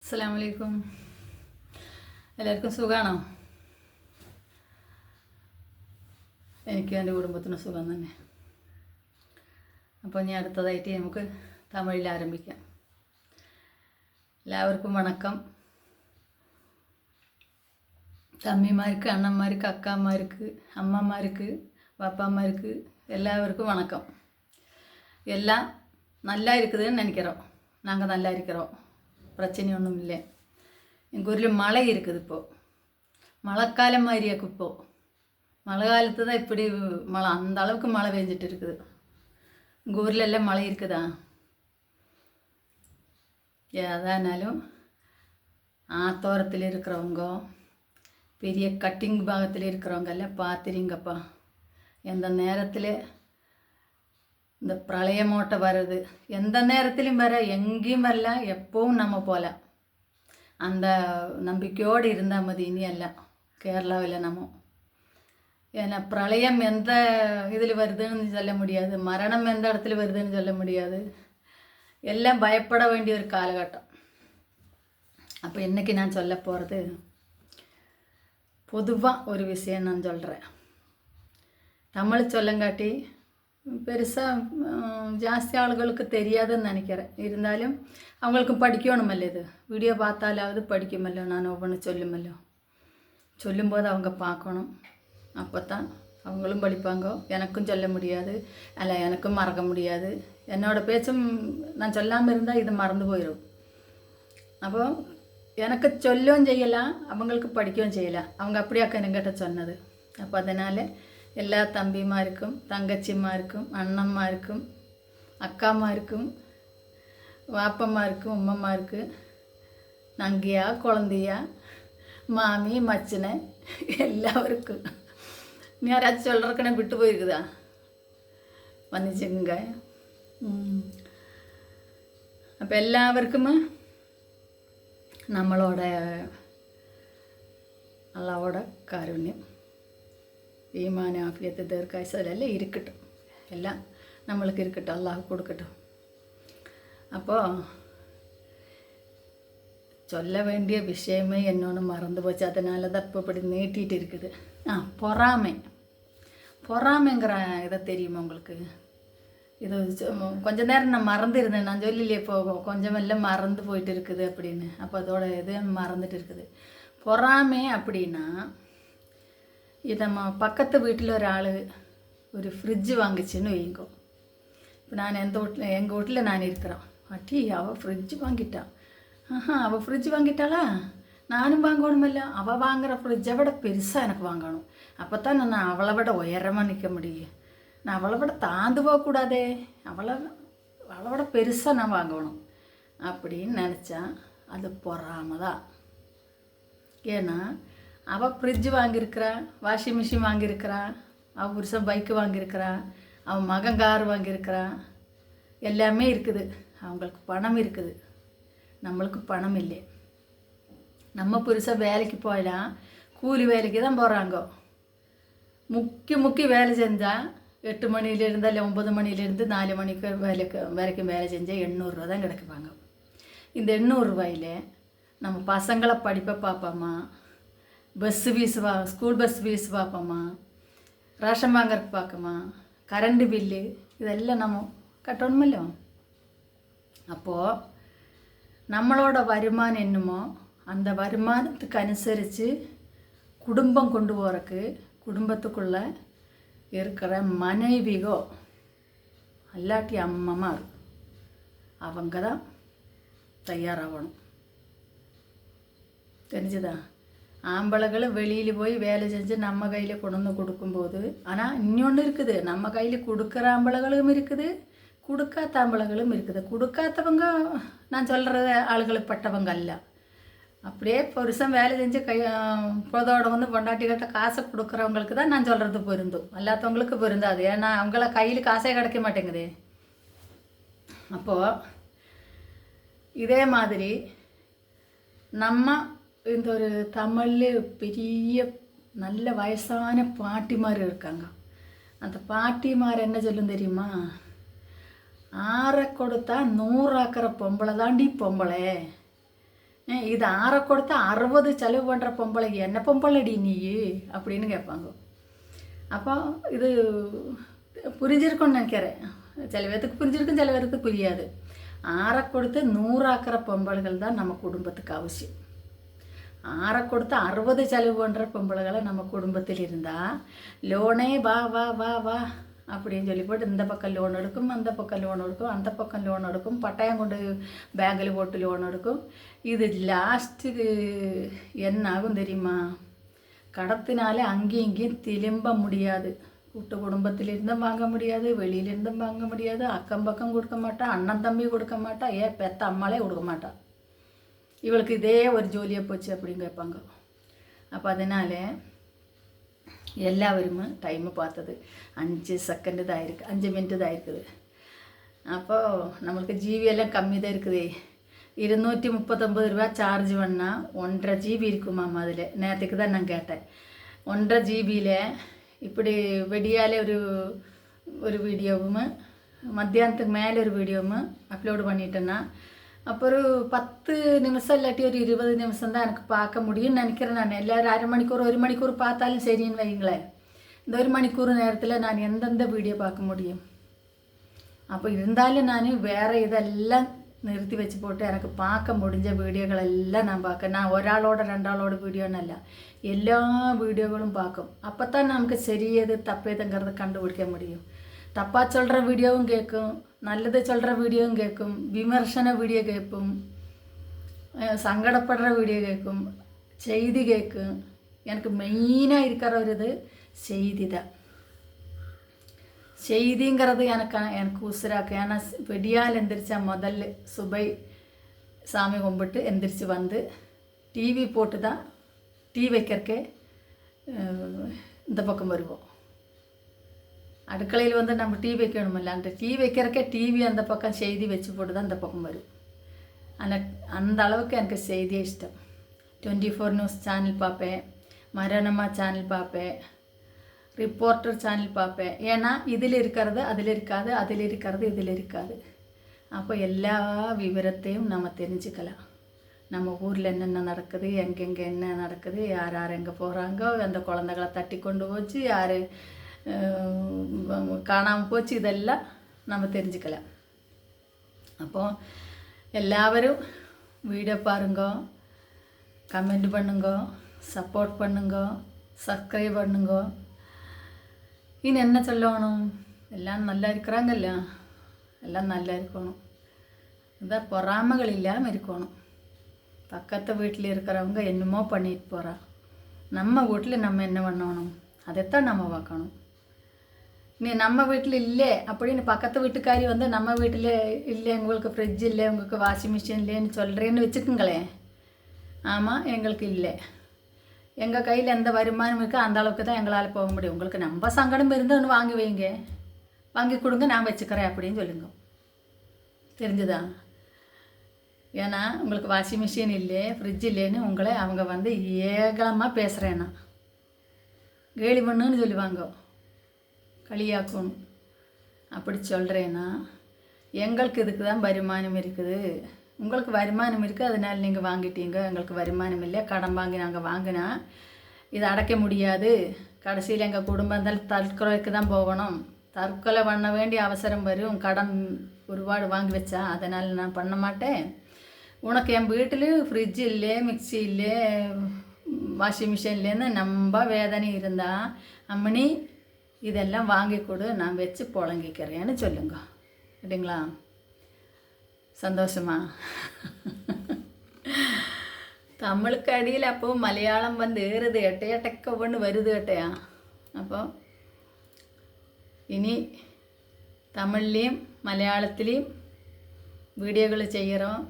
അസ്സലാമു അലൈക്കും. എല്ലാവർക്കും സുഖമാണോ? എനിക്കും എൻ്റെ കുടുംബത്തിനും സുഖം തന്നെ. അപ്പോൾ ഇനി അടുത്തതായിട്ട് നമുക്ക് തമിഴിൽ ആരംഭിക്കാം. എല്ലാവർക്കും വണക്കം. തമ്മിമാർക്ക്, അണ്ണന്മാർക്ക്, അക്കാമാർക്ക്, അമ്മമാർക്ക്, പാപ്പാമാർക്ക് எல்லாருக்கும் வணக்கம். எல்லாம் நல்லா இருக்குதுன்னு நினைக்கிறோம். நாங்கள் நல்லா இருக்கிறோம், பிரச்சனை ஒன்றும் இல்லை. எங்கள் ஊரில் மழை இருக்குது. இப்போது மழைக்காலம் மாதிரியாக்கு. இப்போது மழை காலத்து தான் இப்படி மழை, அந்த அளவுக்கு மழை பெஞ்சிட்டு இருக்குது. உங்கள் ஊரில் எல்லாம் மழை இருக்குதா? ஏதானாலும் ஆத்தோரத்தில் இருக்கிறவங்க, பெரிய கட்டிங் பாகத்தில் இருக்கிறவங்க எல்லாம் பார்த்துறீங்கப்பா. எந்த நேரத்தில் இந்த பிரளயமோட்ட வருது, எந்த நேரத்திலும் வர, எங்கேயும் வரலாம், எப்பவும் நம்ம போகலாம். அந்த நம்பிக்கையோடு இருந்தால் மதி இனியெல்லாம் கேரளாவில் நம்ம. ஏன்னா பிரளயம் எந்த இதில் வருதுன்னு சொல்ல முடியாது, மரணம் எந்த இடத்துல வருதுன்னு சொல்ல முடியாது. எல்லாம் பயப்பட வேண்டிய ஒரு காலகட்டம். அப்போ இன்றைக்கி நான் சொல்ல போகிறது பொதுவாக ஒரு விஷயம் நான் சொல்கிறேன். தமிழ் சொல்லங்காட்டி பெருசாக ஜாஸ்தி ஆளுகளுக்கு தெரியாதுன்னு நினைக்கிறேன். இருந்தாலும் அவங்களுக்கும் படிக்கணுமல்ல, இது வீடியோ பார்த்தாலாவது படிக்குமല്ലോ, நான் ஒவ்வொன்று சொல்லுமല്ലോ. சொல்லும்போது அவங்க பார்க்கணும், அப்போ தான் அவங்களும் படிப்பாங்க. எனக்கும் சொல்ல முடியாது, அல்ல எனக்கும் மறக்க முடியாது. என்னோடய பேச்சும் நான் சொல்லாமல் இருந்தால் இது மறந்து போயிடும். அப்போ எனக்கு சொல்லவும் செய்யலாம், அவங்களுக்கு படிக்கவும் செய்யலாம். அவங்க அப்படியாக்க என்கிட்ட சொன்னது. அப்போ அதனால் எல்லா தம்பிமாருக்கும், தங்கச்சிமாருக்கும், அண்ணம்மாருக்கும், அக்காமாருக்கும், வாப்பம்மாருக்கும், உம்மம்மாருக்கு, நங்கியா, குழந்தையா, மாமி, மச்சனை எல்லாருக்கும். நீ யாராச்சும் சொல்கிறக்கனே விட்டு போயிருக்குதா? மன்னிச்சுங்க. அப்போ எல்லாருக்குமே நம்மளோட அல்லாவோட காருண்யம், ஈமான், ஆஃபியத்து, தீர்க்காயுசு அதெல்லாம் இருக்கட்டும். எல்லாம் நம்மளுக்கு இருக்கட்டும், அல்லாஹ் கொடுக்கட்டும். அப்போது சொல்ல வேண்டிய விஷயமே என்னொன்று மறந்து போச்சு. அதனால தான் இப்போ இப்படி நீட்டிகிட்டு இருக்குது. பொறாமைங்கிற இதை தெரியுமா உங்களுக்கு? இது கொஞ்ச நேரம் நான் மறந்துருந்தேன். நான் சொல்லலையே போகும், கொஞ்சம் எல்லாம் மறந்து போயிட்டு இருக்குது அப்படின்னு. அப்போ அதோட இது மறந்துட்டு இருக்குது. பொறாமை அப்படின்னா, இது நம்ம பக்கத்து வீட்டில் ஒரு ஆள் ஒரு ஃப்ரிட்ஜு வாங்கிச்சின்னு வைங்கோ. இப்போ நான் எங்கள் வீட்டில் நான் இருக்கிறோம். அட்டி அவள் ஃப்ரிட்ஜு வாங்கிட்டான். அவள் ஃப்ரிட்ஜ் வாங்கிட்டாளா, நானும் வாங்கணுமில்ல. அவள் வாங்குகிற ஃப்ரிட்ஜை விட பெருசாக எனக்கு வாங்கணும். அப்போ தான் நான் அவளை விட உயரமாக நிற்க முடியும். நான் அவளை விட தாழ்ந்து போகக்கூடாதே, அவளை விட பெருசாக நான் வாங்கணும் அப்படின்னு நினச்சா அது பொறாமை தான். ஏன்னா அவள் ஃப்ரிட்ஜு வாங்கியிருக்கிறா, வாஷிங் மிஷின் வாங்கியிருக்கிறா, அவள் புருஷன் பைக்கு வாங்கியிருக்கிறா, அவன் மகன் கார் வாங்கியிருக்கிறா, எல்லாமே இருக்குது. அவங்களுக்கு பணம் இருக்குது, நம்மளுக்கு பணம் இல்லை. நம்ம புருஷன் வேலைக்கு போயிடலாம், கூலி வேலைக்கு தான் போகிறாங்க. முக்கி வேலை செஞ்சால் 8 மணிலேருந்து இல்லை 9 மணிலேருந்து 4 மணிக்கு வரைக்கும் வேலை செஞ்சால் 800 ரூபா தான் கிடைக்குவாங்க. இந்த 800 ரூபாயில் நம்ம பசங்களை படிப்பை பார்ப்போமா, bus fees school bus fees பார்ப்போமா, ரேஷன் வாங்கறதுக்கு பார்க்கமா, கரண்ட்டு பில்லு இதெல்லாம் நம்ம கட்டணுமല്ലോ. அப்போது நம்மளோட வருமானம் என்னமோ அந்த வருமானத்துக்கு அனுசரித்து குடும்பம் கொண்டு போகிறக்கு, குடும்பத்துக்குள்ளே இருக்கிற மனைவிகோ அல்லாட்டி அம்மமார் அவங்க தான் தயாராகணும். தெரிஞ்சுதா? ஆம்பளைகளும் வெளியில் போய் வேலை செஞ்சு நம்ம கையில் கொண்டு வந்து கொடுக்கும்போது, ஆனால் இன்னொன்று இருக்குது, நம்ம கையில் கொடுக்குற ஆம்பளைகளும் இருக்குது, கொடுக்காத ஆம்பளைகளும் இருக்குது. கொடுக்காதவங்க நான் சொல்கிற ஆளுகளுப்பட்டவங்க அல்ல. அப்படியே புருஷன் வேலை செஞ்சு பொழுதோட வந்து பொண்டாட்டி கிட்ட காசை கொடுக்குறவங்களுக்கு தான் நான் சொல்கிறது பொருந்தும், அல்லாதவங்களுக்கு பொருந்தாது. ஏன்னா அவங்கள கையில் காசே கிடைக்க மாட்டேங்குது. அப்போது இதே மாதிரி நம்ம இந்த ஒரு தமிழில் பெரிய நல்ல வயசான பாட்டிமார் இருக்காங்க. அந்த பாட்டிமார் என்ன சொல்லும் தெரியுமா? 6 கொடுத்தா 100 ஆக்கிற பொம்பளை தாண்டி பொம்பளை, இது 6 கொடுத்தா 60 செலவு பண்ணுற பொம்பளை என்ன பொம்பளைடி நீ அப்படின்னு கேட்பாங்க. அப்போ இது புரிஞ்சிருக்கும்னு நினைக்கிறேன். சில பேர்த்துக்கு புரிஞ்சிருக்கும், சில பேர்த்துக்கு புரியாது. 6 கொடுத்து 100 ஆக்கிற பொம்பளைகள் தான் நம்ம குடும்பத்துக்கு அவசியம். 6 கொடுத்து 60 செலவு பண்ணுற பொம்பளைகளை நம்ம குடும்பத்தில் இருந்தால் லோனே வா வா வா வா அப்படின்னு சொல்லி போட்டு இந்த பக்கம் லோன் எடுக்கும், அந்த பக்கம் லோன் எடுக்கும், அந்த பக்கம் லோன் எடுக்கும், பட்டாயம் கொண்டு பேங்கில் போட்டு லோன் எடுக்கும். இது லாஸ்ட்டுக்கு என்ன ஆகும் தெரியுமா? கடத்தினாலே அங்கேயும் இங்கேயும் திரும்ப முடியாது. கூட்டு குடும்பத்திலிருந்தும் வாங்க முடியாது, வெளியிலிருந்தும் வாங்க முடியாது, அக்கம் பக்கம் கொடுக்க மாட்டா, அண்ணன் தம்பி கொடுக்க மாட்டா, ஏன் பெத்த அம்மாலே கொடுக்க மாட்டா. இவளுக்கு இதே ஒரு ஜோலியாக போச்சு அப்படின்னு கேட்பாங்க. அப்போ அதனால எல்லாருமே டைமு பார்த்தது 5 செகண்டு தான் இருக்குது, 5 மினிட்டு தான் இருக்குது. அப்போது நம்மளுக்கு ஜிபியெல்லாம் கம்மி தான் இருக்குது. 239 ரூபா சார்ஜ் பண்ணால் 1.5 GB இருக்குமாம்மா. அதில் நேற்றுக்கு தான் நான் கேட்டேன். 1.5 GB இப்படி வெடியாலே ஒரு வீடியோவும் மத்தியானத்துக்கு மேலே ஒரு வீடியோவும் அப்லோடு பண்ணிட்டேன்னா அப்போ ஒரு 10 நிமிஷம் இல்லாட்டி ஒரு 20 நிமிஷம் தான் எனக்கு பார்க்க முடியும்னு நினைக்கிறேன். நான் எல்லோரும் 1/2 மணிக்கூர் 1 மணிக்கூர் பார்த்தாலும் சரின்னு வைங்களேன். இந்த 1 மணிக்கூர் நேரத்தில் நான் எந்தெந்த வீடியோ பார்க்க முடியும்? அப்போ இருந்தாலும் நான் வேறு இதெல்லாம் நிறுத்தி வச்சு போட்டு எனக்கு பார்க்க முடிஞ்ச வீடியோகள் எல்லாம் நான் பார்க்க. நான் ஒராளோட 2 ஆளோட வீடியோன்னு இல்லை, எல்லா வீடியோகளும் பார்க்கும். அப்போ தான் நமக்கு சரியது தப்பேதுங்கிறத கண்டுபிடிக்க முடியும். தப்பாக சொல்கிற வீடியோவும் கேட்கும், நல்லது சொல்கிற வீடியோவும் கேட்கும், விமர்சன வீடியோ கேட்கும், சங்கடப்படுற வீடியோ கேட்கும், செய்தி கேட்கும். எனக்கு மெயினாக இருக்கிற ஒரு இது செய்தி தான். செய்திங்கிறது எனக்கு உசுராக்கு. ஏன்னா வெடியால் எந்திரிச்சா முதல்ல சுபை சாமி கும்பிட்டு எந்திரிச்சு வந்து டிவி போட்டு தான் டீ வைக்கிறக்கே இந்த பக்கம் வருவோம். அடுக்கலையில் வந்து நம்ம டீ வைக்கணுமில்ல, அந்த டீ வைக்கிறக்கே டிவி அந்த பக்கம் செய்தி வச்சு போட்டு தான் இந்த பக்கம் வரும். அந்த அளவுக்கு எனக்கு செய்தியே இஷ்டம். 24 நியூஸ் சேனல் பார்ப்பேன், மரணமா சேனல் பார்ப்பேன், ரிப்போர்ட்டர் சேனல் பார்ப்பேன். ஏன்னா இதில் இருக்கிறது அதில் இருக்காது, அதில் இருக்கிறது இதில் இருக்காது. அப்போ எல்லா விவரத்தையும் நம்ம தெரிஞ்சுக்கலாம். நம்ம ஊரில் என்னென்ன நடக்குது, எங்கெங்கே என்ன நடக்குது, யார் யார் எங்கே போகிறாங்க, அந்த குழந்தைகளை தட்டி கொண்டு போச்சு, யார் காணாமல் போச்சு, இதெல்லாம் நம்ம தெரிஞ்சுக்கலாம். அப்போது எல்லாரும் வீடியோ பாருங்க, கமெண்ட் பண்ணுங்க, சப்போர்ட் பண்ணுங்க, சப்ஸ்கிரைப் பண்ணுங்க. இனி என்ன சொல்லணும்? எல்லாம் நல்லா இருக்கிறாங்கல்ல, எல்லாம் நல்லா இருக்கணும். இதான் பொறாமைகள் இல்லாமல் இருக்கணும். பக்கத்து வீட்டில் இருக்கிறவங்க என்னமோ பண்ணிட்டு போகிறா, நம்ம வீட்டில் நம்ம என்ன பண்ணணும், அதைத்தான் நம்ம பார்க்கணும். நீ நம்ம வீட்டில் இல்லை அப்படின்னு பக்கத்து வீட்டுக்காரி வந்து நம்ம வீட்டில் இல்லை, உங்களுக்கு ஃப்ரிட்ஜ் இல்லை, உங்களுக்கு வாஷிங் மிஷின் இல்லைன்னு சொல்கிறேன்னு வச்சுக்கோங்களேன். ஆமாம், எங்களுக்கு இல்லை, எங்கள் கையில் எந்த வருமானம் இருக்கோ அந்த அளவுக்கு தான் எங்களால் போக முடியும். உங்களுக்கு நம்ம சங்கடம் இருந்து ஒன்று வாங்கி வைங்க, வாங்கி கொடுங்க, நான் வச்சுக்கிறேன் அப்படின்னு சொல்லுங்க. தெரிஞ்சுதா? ஏன்னா உங்களுக்கு வாஷிங் மிஷின் இல்லை, ஃப்ரிட்ஜ் இல்லைன்னு உங்களை அவங்க வந்து ஏகலமாக பேசுகிறேன்னா கேலி பண்ணுன்னு சொல்லுவாங்க, களியாக்கணும். அப்படி சொல்கிறேன்னா எங்களுக்கு இதுக்கு தான் வருமானம் இருக்குது, உங்களுக்கு வருமானம் இருக்குது, அதனால் நீங்கள் வாங்கிட்டீங்க. எங்களுக்கு வருமானம் இல்லை, கடன் வாங்கி நாங்கள் வாங்கினா இதை அடைக்க முடியாது, கடைசியில் எங்கள் குடும்பம் தற்கொலைக்கு தான் போகணும், தற்கொலை பண்ண வேண்டிய அவசரம் வரும், கடன் ஒருபாடு வாங்கி வச்சா, அதனால் நான் பண்ண மாட்டேன். உனக்கு என் வீட்டில் ஃப்ரிட்ஜ் இல்லை, மிக்சி இல்லை, வாஷிங் மிஷின் இல்லைன்னு நம்ம வேதனை இருந்தால் அம்மனி இதெல்லாம் வாங்கி கொடு, நான் வச்சு புழங்கிக்கிறேன்னு சொல்லுங்க. இல்லைங்களா? சந்தோஷமா? தமிழுக்கு அடியில் அப்போ மலையாளம் வந்து ஏறுது, எட்டைக்க ஒன்று வருது எட்டையா. அப்போ இனி தமிழ்லேயும் மலையாளத்துலேயும் வீடியோகளை செய்கிறோம்.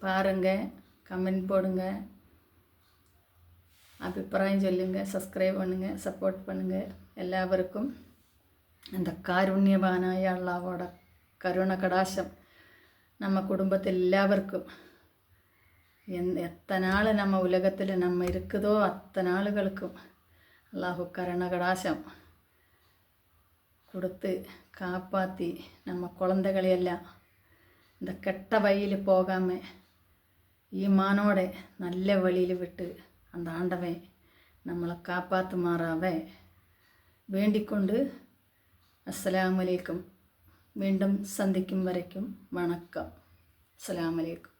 பாருங்கள், கமெண்ட் போடுங்க, அபிப்பிராயம் சொல்லுங்கள், சப்ஸ்கிரைப் பண்ணுங்கள், சப்போர்ட் பண்ணுங்கள். എല്ലാവർക്കും அந்த കാരുണ്യവാനായ അള്ളാഹുവോட കരുണ കടാശം நம்ம குடும்பத்தில் எல்லாവർக்கும் எத்தனை நாள் நம்ம உலகத்தில் நம்ம இருக்குதோ அத்தனை நாளுகளுக்கும் அல்லாஹு கருண கடாசம் கொடுத்து காப்பாற்றி நம்ம குழந்தைகளையெல்லாம் இந்த கெட்ட வழியில் போகாமல் ஈமானோட நல்ல வழியில் விட்டு அந்த ஆண்டவன் நம்மளை காப்பாற்றுமாறாவே வேண்டிக்கொண்டு அஸ்ஸலாமு அலைக்கும். மீண்டும் சந்திக்கும் வரைக்கும் வணக்கம். அஸ்ஸலாமு அலைக்கும்.